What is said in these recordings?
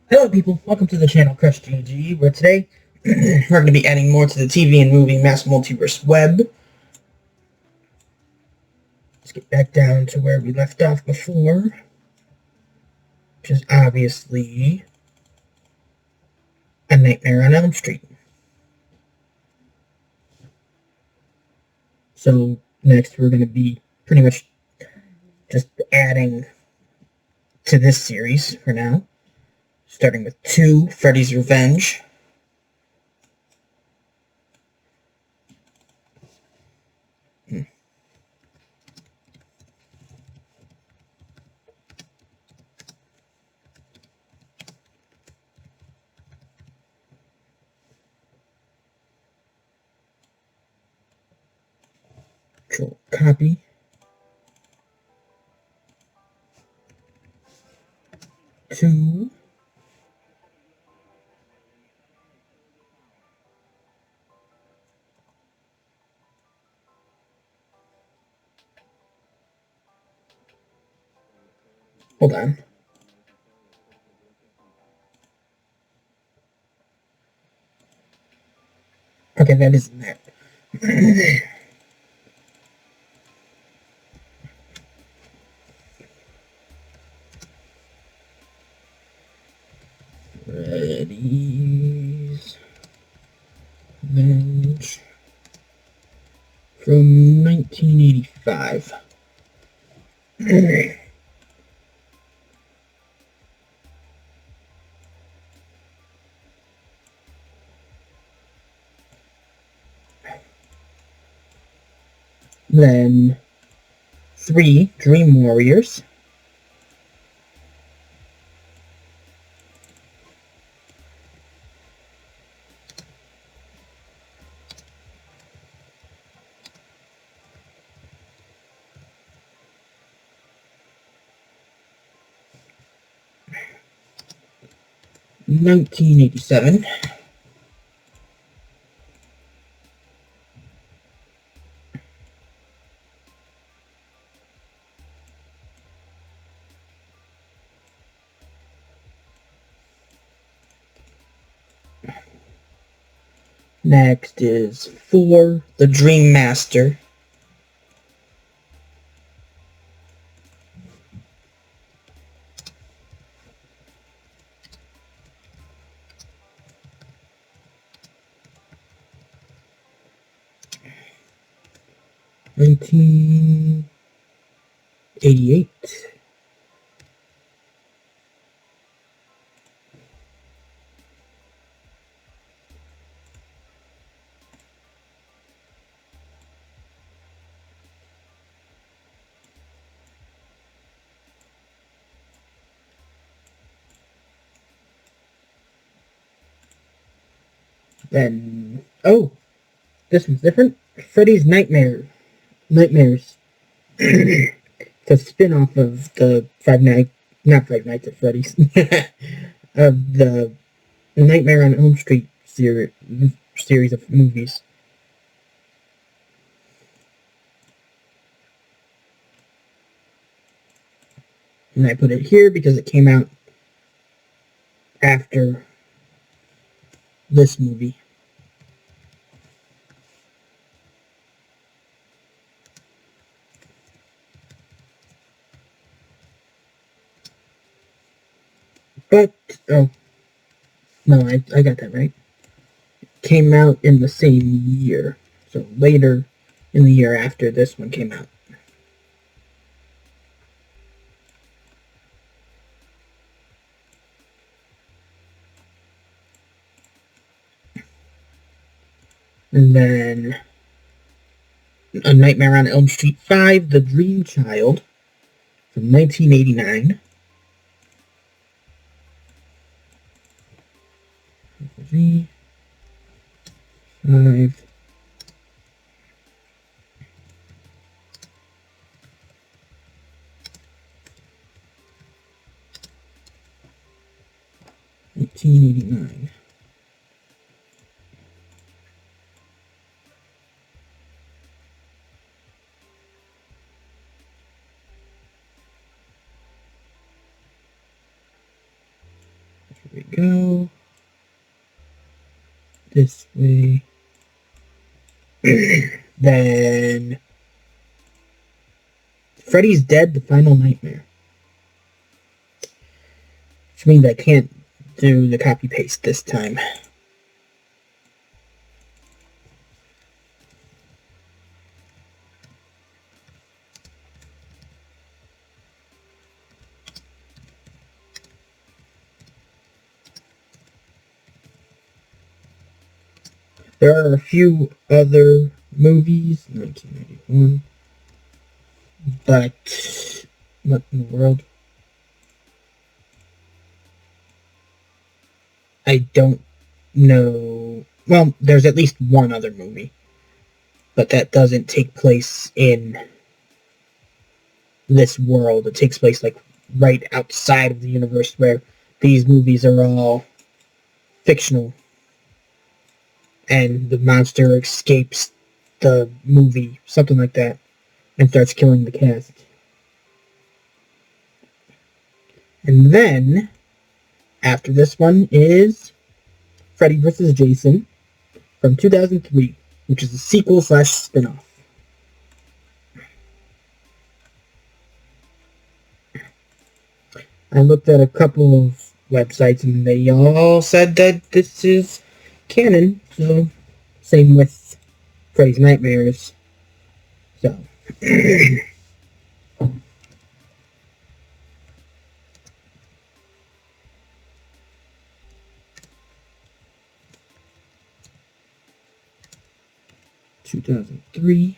Hello people, welcome to the channel CrustG-G, where today we're going to be adding more to the TV and movie mass multiverse web. Let's get back down to where we left off before, which is obviously A Nightmare on Elm Street. So next we're going to be pretty much just adding to this series for now, starting with 2, Freddy's Revenge. Control copy. Two. Hold on. Okay, that isn't that. Freddy's Revenge from 1985. Then 3, Dream Warriors. (1987). Next is 4, The Dream Master. (1988). Then, oh, this one's different. Freddy's Nightmares. It's a spin-off of the not Five Nights at Freddy's, of the Nightmare on Elm Street series of movies. And I put it here because it came out after this movie. But, oh, no, I got that right. It came out in the same year. So later in the year after this one came out. And then A Nightmare on Elm Street 5, The Dream Child, from 1989. V5. 1989. Here we go. This way. Then Freddy's Dead, The Final Nightmare. Which means I can't do the copy paste this time. There are a few other movies, 1991, but what in the world? I don't know. Well, there's at least one other movie, but that doesn't take place in this world. It takes place like right outside of the universe where these movies are all fictional, and the monster escapes the movie, something like that, and starts killing the cast. And then, after this one is Freddy vs. Jason from 2003, which is a sequel / spin-off. I looked at a couple of websites and they all said that this is canon, so same with Freddy's Nightmares. So 2003.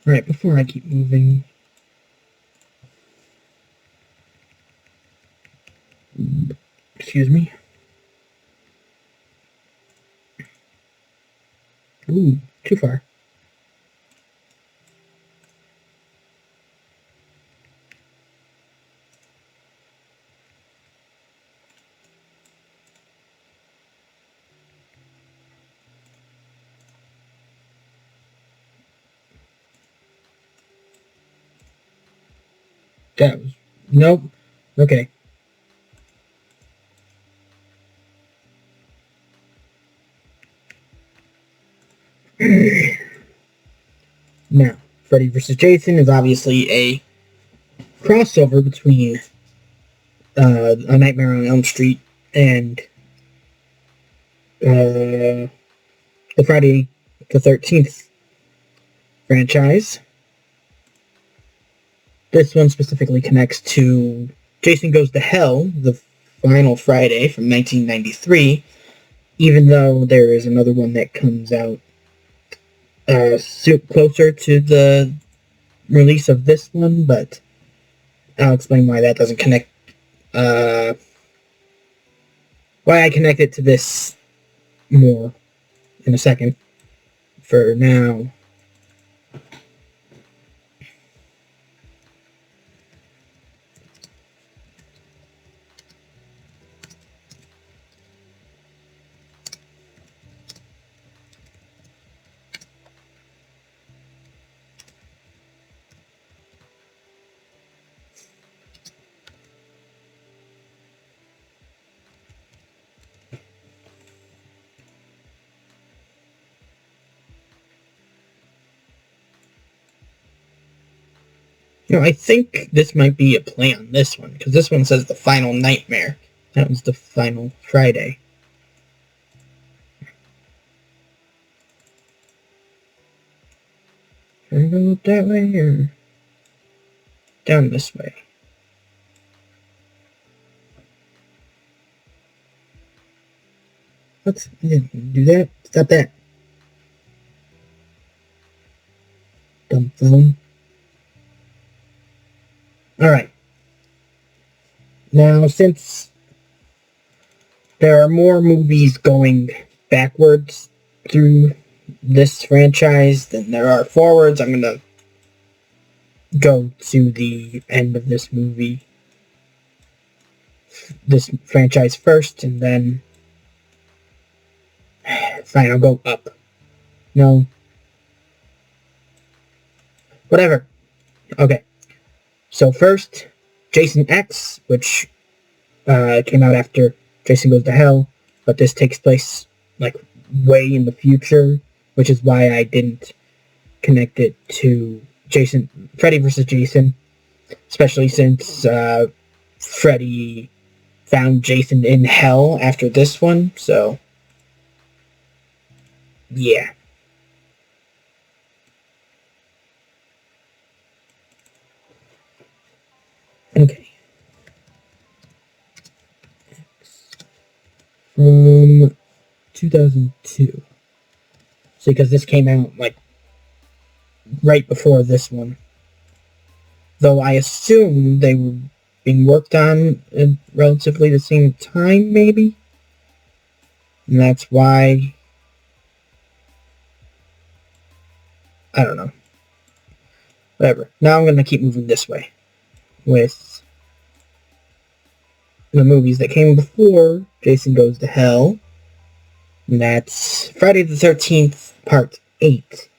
Alright, before I keep moving, excuse me. Ooh, too far. That was... Nope. Okay. Now, Freddy vs. Jason is obviously a crossover between A Nightmare on Elm Street and the Friday the 13th franchise. This one specifically connects to Jason Goes to Hell, the final Friday from 1993, even though there is another one that comes out closer to the release of this one, but I'll explain why that doesn't connect, why I connect it to this more in a second. For now, I think this might be a play on this one, because this one says The Final Nightmare. That was the final Friday. Should I go that way, or down this way? Let's do that. Stop that. Dumb phone. Alright. Now, since there are more movies going backwards through this franchise than there are forwards, I'm going to go to the end of this movie this franchise first, and then fine, I'll go up. No, whatever. Okay, so first, Jason X, which came out after Jason Goes to Hell, but this takes place like way in the future, which is why I didn't connect it to Freddy vs. Jason, especially since Freddy found Jason in hell after this one, so yeah. Okay. From 2002. So because this came out like right before this one. Though I assume they were being worked on at relatively the same time, maybe? And that's why... I don't know. Whatever. Now I'm going to keep moving this way. With the movies that came before Jason Goes to Hell. And that's Friday the 13th, Part 8.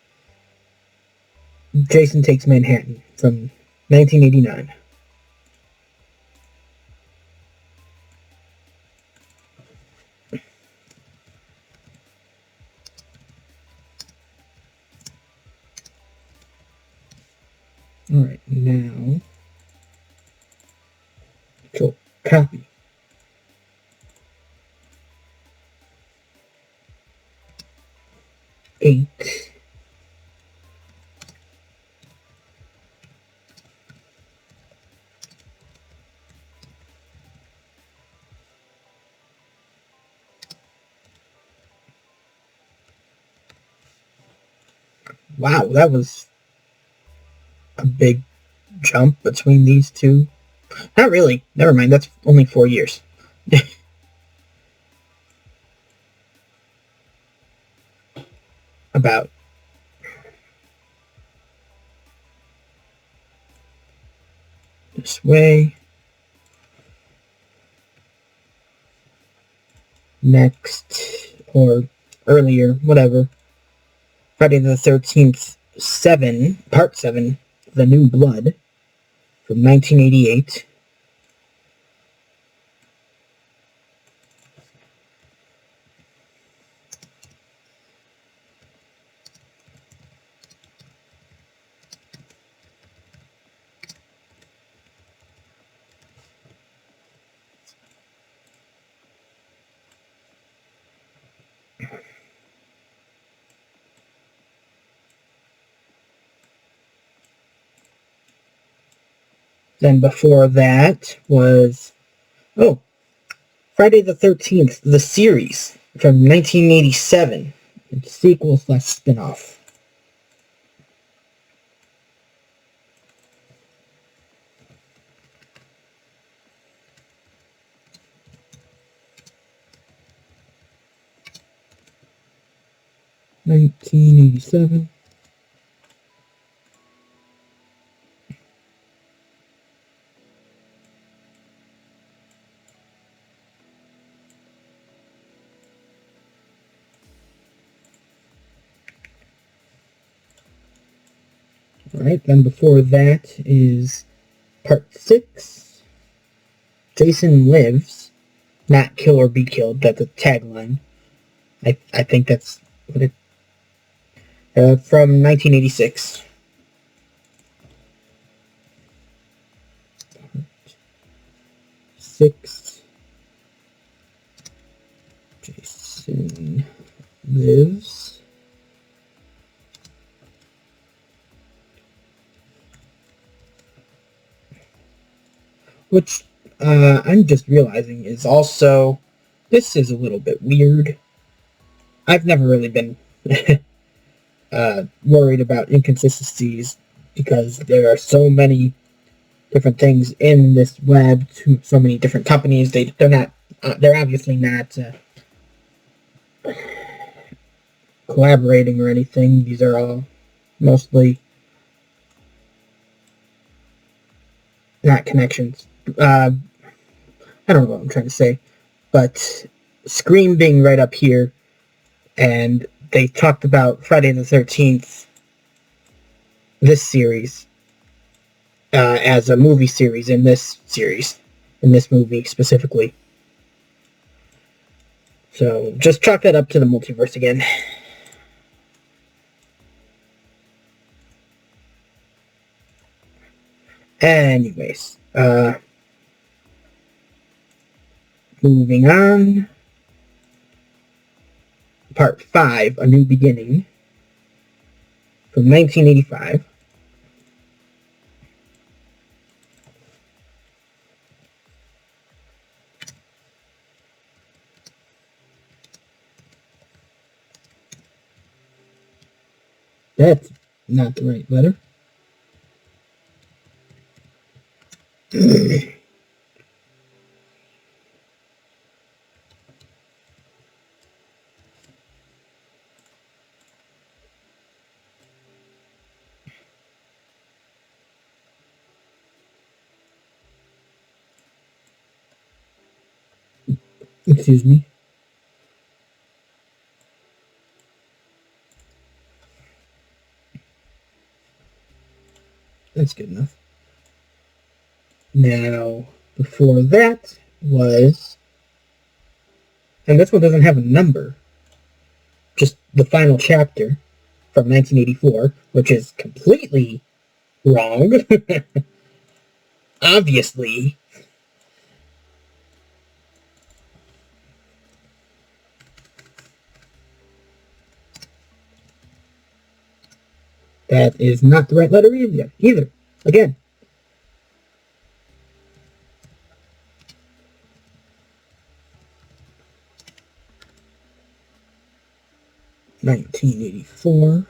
Jason Takes Manhattan from 1989. Alright, now... Control copy. Eight. Wow, that was a big jump between these two. Not really. Never mind, that's only 4 years. About. This way. Next, or earlier, whatever. Friday the 13th, Part 7, The New Blood, from 1988. Then before that was, Friday the 13th, the series from 1987. It's sequel slash spin-off. $1987. Alright, then before that is Part 6, Jason Lives, Not Kill or Be Killed. That's a tagline. I think that's what it... from 1986. Part 6, Jason Lives. Which I'm just realizing is also, this is a little bit weird. I've never really been worried about inconsistencies because there are so many different things in this web, so many different companies. They're obviously not collaborating or anything. These are all mostly not connections. I don't know what I'm trying to say, but Scream being right up here, and they talked about Friday the 13th, this series, as a movie series in this movie specifically. So just chalk that up to the multiverse again. Anyways, moving on. Part 5, A New Beginning, from 1985. That's not the right letter. Excuse me. That's good enough. Now, before that was... And this one doesn't have a number. Just the final chapter from 1984, which is completely wrong. Obviously. That is not the right letter either. Again. $1984.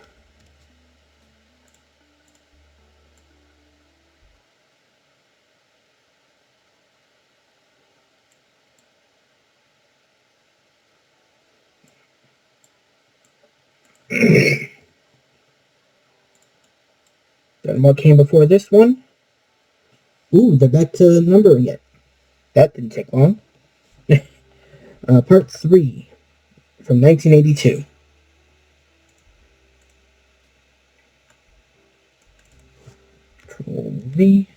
Then what came before this one? Ooh, they're back to numbering it. That didn't take long. Part 3 from 1982. Control V.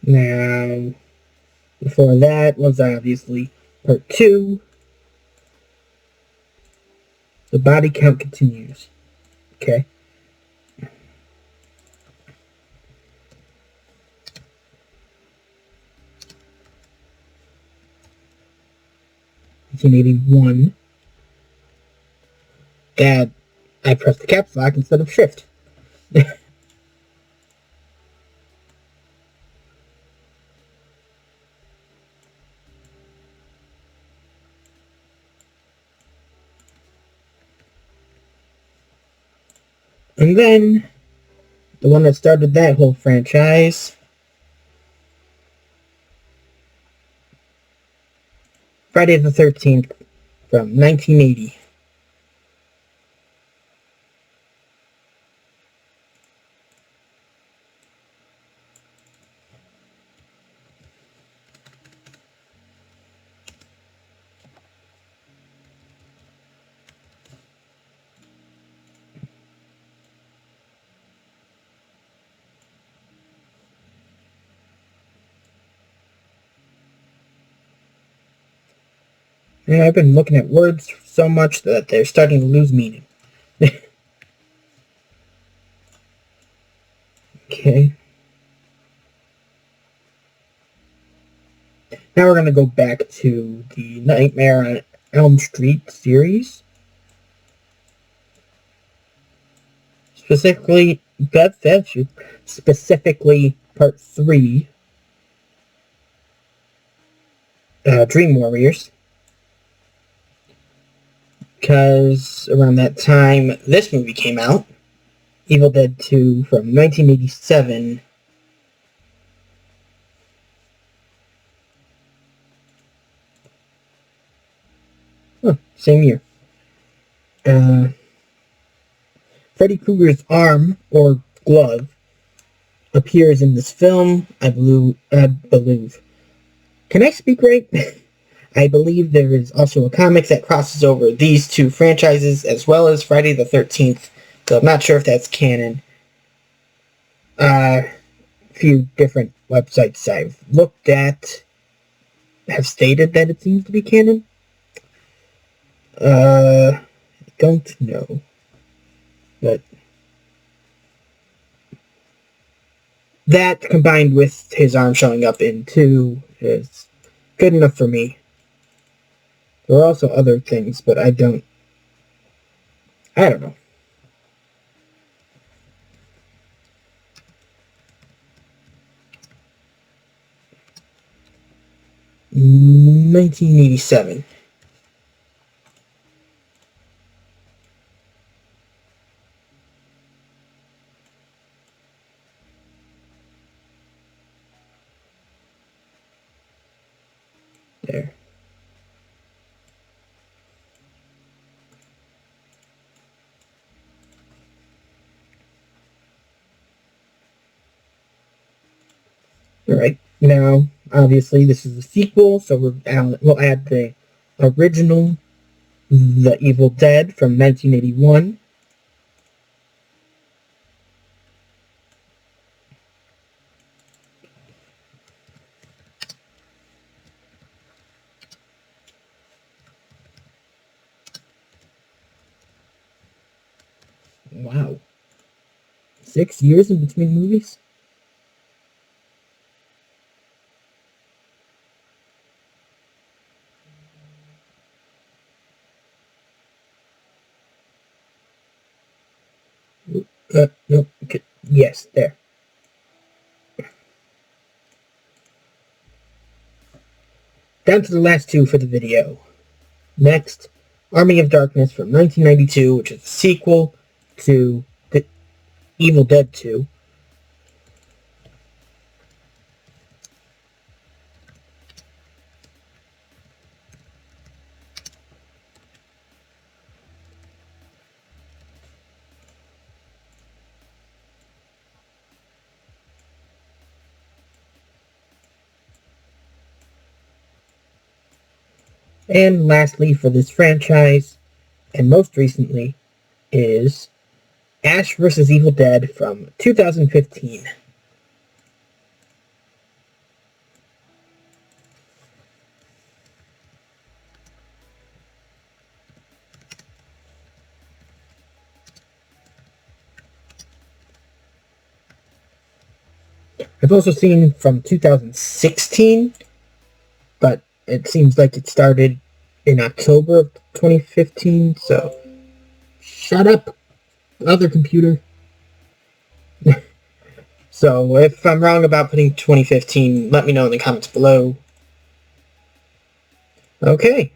Now, before that was obviously part 2. The body count continues. Okay. $1981. That I pressed the caps lock instead of shift. And then, the one that started that whole franchise, Friday the 13th from 1980. And I've been looking at words so much that they're starting to lose meaning. Okay. Now we're going to go back to the Nightmare on Elm Street series. Specifically, part 3, Dream Warriors. Because around that time, this movie came out. Evil Dead 2 from 1987. Oh, same year. Freddy Krueger's arm, or glove, appears in this film, I believe. Can I speak right? I believe there is also a comic that crosses over these two franchises, as well as Friday the 13th, so I'm not sure if that's canon. A few different websites I've looked at have stated that it seems to be canon. I don't know. But that, combined with his arm showing up in 2, is good enough for me. There are also other things, but I don't know. In 1987. There. Alright, now, obviously, this is a sequel, so we'll add the original, The Evil Dead from 1981. Wow. 6 years in between movies? No, okay. Yes, there. Down to the last two for the video. Next, Army of Darkness from 1992, which is a sequel to The Evil Dead 2. And lastly, for this franchise, and most recently, is Ash vs. Evil Dead from 2015. I've also seen from 2016, but it seems like it started in October of 2015, so shut up, other computer. So if I'm wrong about putting 2015, let me know in the comments below. Okay.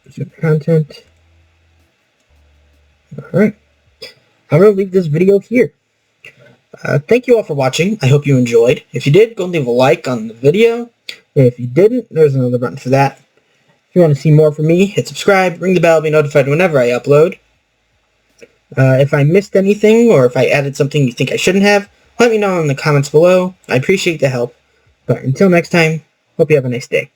Resume content. Alright. I'm going to leave this video here. Thank you all for watching. I hope you enjoyed. If you did, go and leave a like on the video. If you didn't, there's another button for that. If you want to see more from me, hit subscribe, ring the bell, be notified whenever I upload. If I missed anything, or if I added something you think I shouldn't have, let me know in the comments below. I appreciate the help. But until next time, hope you have a nice day.